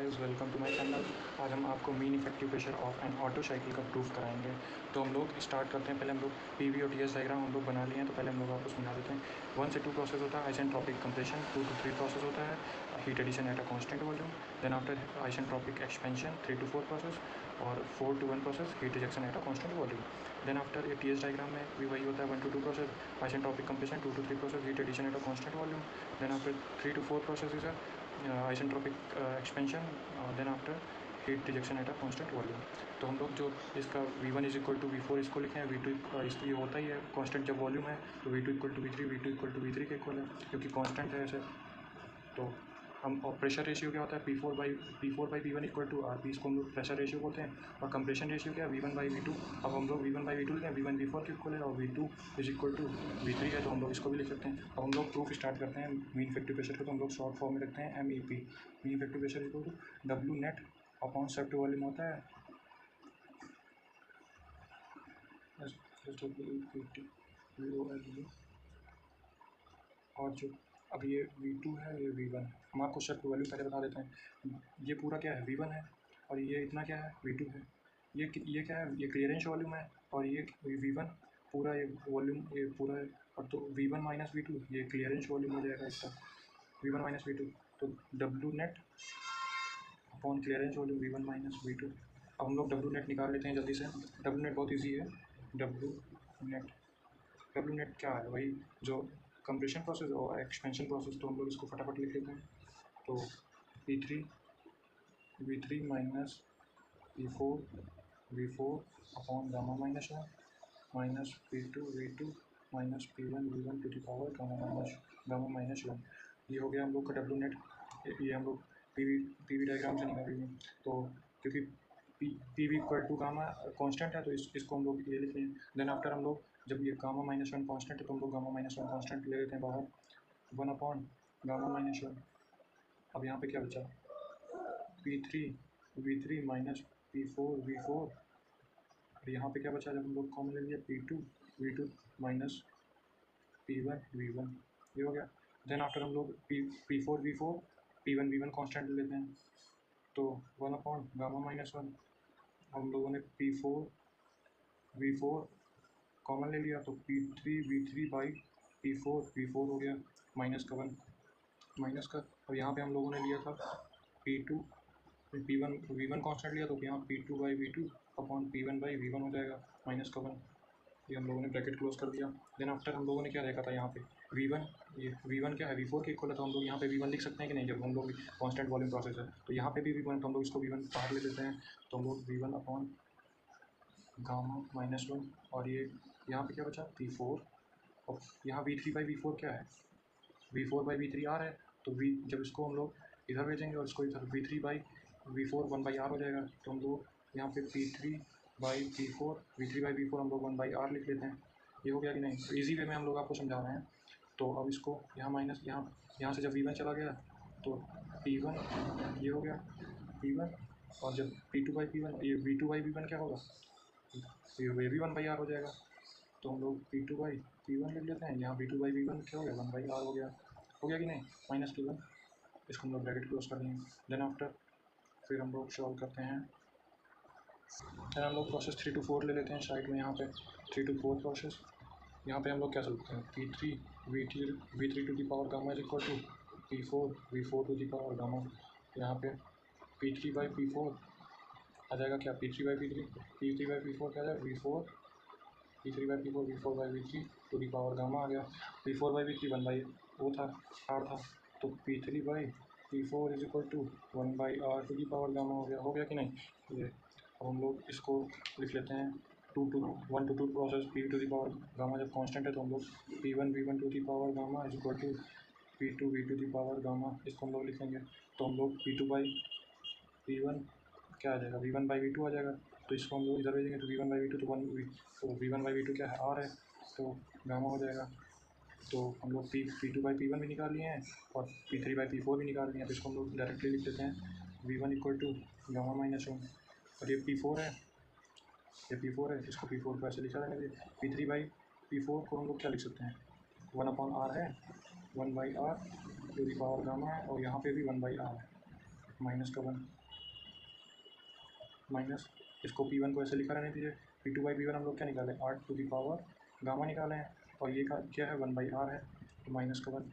Guys, welcome to my channel. आज हम आपको mean effective pressure of an auto cycle का प्रूफ कराएंगे। तो हम लोग स्टार्ट करते हैं। पहले हम लोग पीवी और टीएस डायग्राम हम लोग बना लिए हैं, तो पहले हम लोग आपको समझा देते हैं। 1 से 2 प्रोसेस होता है आइसेंट्रोपिक कंप्रेशन, 2 to 3 प्रोसेस होता है heat addition at a constant volume, then after isentropic expansion 3 to 4 process, और 4 to 1 process heat rejection at a constant volume. Then after ये टीएस डायग्राम में भी वही होता है, 1 to 2 process isentropic compression, 2 to 3 process heat addition at a constant volume, then after 3 to 4 process is isentropic expansion, then after heat rejection at a constant volume. तो हम लोग जो इसका V1 is equal to V4 इसको लिखे हैं, V2 इसको ये होता ही है कांस्टेंट जब वॉल्यूम है, तो V2 equal to V3, V2 equal to V3 के इक्वल है क्योंकि कांस्टेंट है ऐसे। तो हम और प्रेशर रेशियो क्या होता है, P4/V1 इक्वल टू RP, इसको हम लोग प्रेशर रेशियो बोलते हैं। और कंप्रेशन रेशियो क्या है, V1/V2। अब हम लोग V1/V2 लिखें, V1 V4 के इक्वल है और V2 is equal to V3 है, तो हम लोग इसको भी लिख सकते हैं। अब हम लोग प्रूफ स्टार्ट करते हैं मीन इफेक्टिव प्रेशर को, तो हम लोग शॉर्ट फॉर्म में रखते हैं MEP। Mean effective pressure equal to W net upon swept volume होता है और जो अब ये V2 है, ये V1 है। हम आपको सेप्ट वॉल्यूम पहले बता देते हैं। ये पूरा क्या है, V1 है, और ये इतना क्या है, V2 है। ये क्या है, ये क्लियरेंस वॉल्यूम है, और ये V1 पूरा ये वॉल्यूम ये पूरा है। और तो V1 माइनस V2 ये क्लियरेंस वॉल्यूम हो जाएगा इसका, V1 माइनस V2। तो W net upon clearance volume V1 minus V2। अब हम लोग W नेट निकाल लेते हैं जल्दी से। W नेट बहुत ईजी है। W नेट क्या है, वही जो कंप्रेशन प्रोसेस और एक्सपेंशन प्रोसेस, तो हम लोग इसको फटाफट लिख लेते हैं। तो V3 minus V4 upon gamma minus 1 minus P2 minus P1 to the power gamma minus 1। ये हो गया हम लोग का W नेट। ये हम लोग पीवी डायग्राम से निकालेंगे। तो क्योंकि PV equal to gamma constant है, तो इसको हम लोग ये लिख लें। देन आफ्टर हम लोग जब ये गामा माइनस 1 कांस्टेंट है, तो हम लोग गामा माइनस 1 कांस्टेंट ले लेते हैं बाहर, 1 अपॉन गामा माइनस 1। अब यहाँ पे क्या बचा, V3 माइनस P4 और यहाँ पे क्या बचा, जब हम लोग कॉमन ले लिया V2 माइनस P1 ये हो गया। देन आफ्टर हम लोग P4 P1 कांस्टेंट ले लेते हैं, तो 1 अपॉन गामा माइनस 1। हम लोगों ने P4 कॉमन ले लिया, तो V3 बाई P4 हो गया माइनस का। और यहाँ पे हम लोगों ने लिया था V1 कांस्टेंट लिया, तो यहाँ P2/V2 अपॉन P1/V1 हो जाएगा माइनस का 1। ये हम लोगों ने ब्रैकेट क्लोज कर दिया। देन आफ्टर हम लोगों ने क्या देखा था, यहाँ पे V1 क्या है, V4 के इक्वल है, तो हम लोग यहाँ पे V1 लिख सकते हैं कि नहीं, जब हम लोग कांस्टेंट वॉल्यूम प्रोसेस है। तो यहाँ पे भी V1, तो हम लोग इसको V1 बाहर ले लेते हैं, तो हम लोग V1 अपॉन गामा माइनस 1। और ये यहाँ पे क्या बचा, P4, और यहाँ V3/V4 क्या है, V4/V3 R है, तो जब इसको हम लोग इधर भेजेंगे और इसको इधर V3/V4 1/R हो जाएगा। तो हम लोग यहाँ पे V3/V4 हम लोग 1/R लिख लेते हैं। ये हो गया कि नहीं, तो ईजी वे में हम लोग आपको समझा रहे हैं। तो अब इसको यहाँ माइनस यहाँ से जब V1 चला गया, तो P1 ये हो गया P1, और जब P2/P1 ये V2/V1 क्या होगा, ये भी 1/R हो जाएगा। तो हम लोग P2/P1 लिख लेते हैं, यहाँ V2/V1 क्या हो गया, 1/R हो गया कि नहीं, माइनस P1। इसको हम लोग ब्रैकेट क्लोज कर देंगे। देन आफ्टर फिर हम लोग सॉल्व करते हैं। देन हम लोग प्रोसेस 3 to 4 ले लेते हैं साइड में। यहाँ पे 3 to 4 प्रोसेस, यहाँ पे हम लोग क्या सोचते हैं, V3 to the power gamma is equal to P4 to the power gamma. यहाँ पे P3/P4 आ जाएगा क्या, P3/P4 क्या आ जाएगा, P3/P4 to the power gamma आ गया। P4/P3 1/वो था, R था, तो P3/P4 is equal to 1/R to the power gamma हो गया कि नहीं। ये अब हम लोग इसको लिख लेते हैं 1 to 2 process P to the power gamma जब कांस्टेंट है, तो हम लोग P1 to the power gamma is equal to P2 to the power gamma, इसको हम लोग लिखेंगे। तो हम लोग P2/P1 क्या आ जाएगा, V1/V2 आ जाएगा। तो इसको हम लोग इधर भेजेंगे, तो V1/V2 तो V1/V2 क्या है, R है, तो गामा हो जाएगा। तो हम लोग P2/P1 भी निकाल लिए हैं और P3/P4 भी निकाल लिए हैं, तो इसको हम लोग डायरेक्टली लिख देते हैं V1 equal to gamma minus 1। और ये P4 है, इसको P4 को ऐसे लिखा रहेगा। P3/P4 को हम लोग क्या लिख सकते हैं, 1/R है, 1/R to the power gamma है, और यहाँ पे भी 1/R है, माइनस का 1 माइनस इसको P1 को ऐसे लिखा रहने दीजिए। P2 बाई P1 हम लोग क्या निकाले, R to the power gamma निकाले हैं, और ये का क्या है 1/r है, तो माइनस का 1।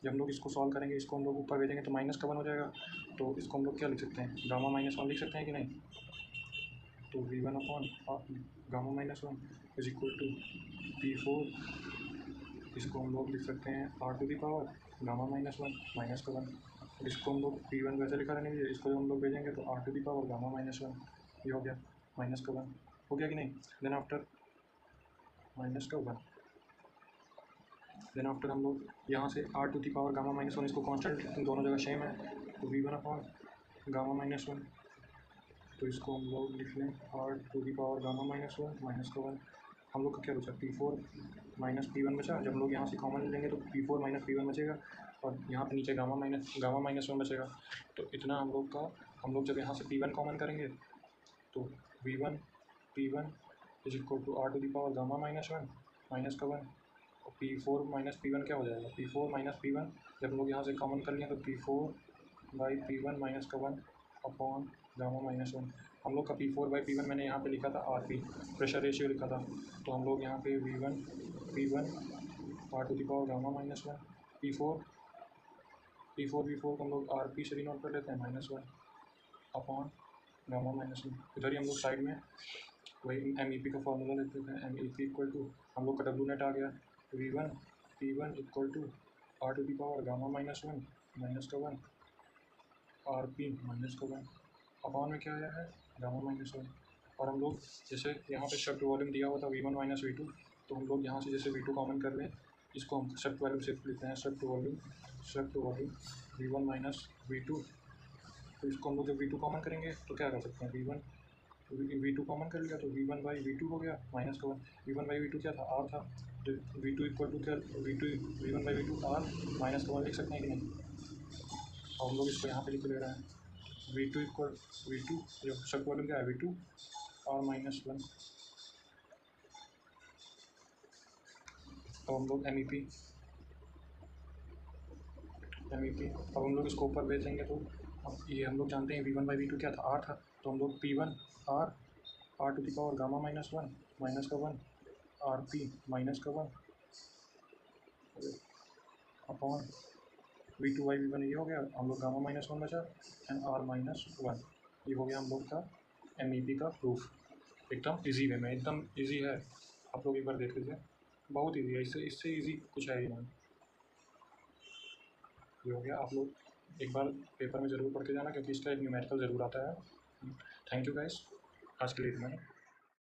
जब हम लोग इसको सॉल्व करेंगे, इसको हम लोग ऊपर भेजेंगे तो माइनस का 1 हो जाएगा, तो इसको हम लोग क्या लिख सकते हैं, गामा माइनस 1 लिख सकते हैं कि नहीं। तो V1 upon gamma minus 1 is equal to P4, इसको हम लोग लिख सकते हैं R to the power gamma minus 1 minus का 1। इसको हम लोग P1 वैसे लिखा रहने दीजिए, इसको जब हम लोग भेजेंगे तो R to the power gamma minus 1, ये हो गया माइनस का 1, हो गया कि नहीं। देन आफ्टर माइनस का 1, देन आफ्टर हम लोग यहाँ से R to the power gamma minus 1, इसको कॉन्स्टेंट लिखते हैं, दोनों जगह सेम है, तो V1 अपॉन गामा माइनस 1, तो इसको हम लोग लिख लें R to the power gamma minus 1 minus का 1। हम लोग का क्या बचा, P4 माइनस P1 बचा। जब हम लोग यहाँ से कॉमन लेंगे तो P4 माइनस P1 बचेगा, और यहाँ पे नीचे गामा माइनस 1 बचेगा। तो इतना हम लोग का, हम लोग जब यहाँ से P1 कॉमन करेंगे तो V1 P1 is equal to R to the power gamma minus 1 minus का 1, और P4 माइनस P1 क्या हो जाएगा, P4 माइनस P1 जब हम लोग यहाँ से कॉमन कर लिए तो P4 बाई P1 माइनस का 1 अपॉन गामा माइनस 1। हम लोग का P4 बाई P1 मैंने यहाँ पे लिखा था RP, प्रेशर रेशियो लिखा था, तो हम लोग यहाँ पे V1 P1 R to the power gamma minus 1, P4 को हम लोग RP से डिनोट कर लेते हैं माइनस 1 अपॉन गामा माइनस 1। इधर ही हम लोग साइड में वही MEP का फॉर्मूला लेते हैं, MEP इक्वल टू हम लोग का W नेट आ गया, V1 P1 equal to R to the power gamma minus 1 minus का 1 RP माइनस का 1 अपॉन में क्या आया है गामा माइनस 1। और हम लोग जैसे यहाँ पे शिफ्ट वॉल्यूम दिया हुआ था V1 माइनस V2, तो हम लोग यहाँ से जैसे V2 कॉमन कर लें, इसको हम शिफ्ट वॉल्यूम शिफ्ट लिखते हैं, shift volume V1 minus V2, तो इसको हम लोग जब V2 कॉमन करेंगे तो क्या कर सकते हैं, V2 कॉमन कर लिया तो V1 बाई V2 हो गया माइनस का 1। V1 बाई V2 क्या था, R था, तो V2 इक्वल टू क्या, V1 by V2 R minus का 1 लिख सकते हैं कि नहीं। और हम लोग इसको यहाँ पे लिख ले रहे हैं, V2 इक्वल V2 जो शिफ्ट वॉल्यूम क्या है V2 R माइनस 1। तो हम लोग MEP अब हम लोग इसको ऊपर भेज देंगे, तो अब ये हम लोग जानते हैं V1 बाई V2 क्या था, R था, तो हम लोग P1 R to the power gamma minus 1 minus का 1 RP माइनस का 1 अपॉन V2 बाई V1, ये हो गया, हम लोग गामा माइनस 1 बचा एंड R माइनस 1, ये हो गया हम लोग का MEP का प्रूफ। एकदम इजी वे में, एकदम इजी है, आप लोग एक बार देख लीजिए, बहुत इजी है, इससे इजी कुछ है ही नहीं। ये हो गया, आप लोग एक बार पेपर में ज़रूर पढ़ के जाना, क्योंकि इसका एक न्यूमेरिकल ज़रूर आता है। थैंक यू गाइस, आज के लिए इतना ही।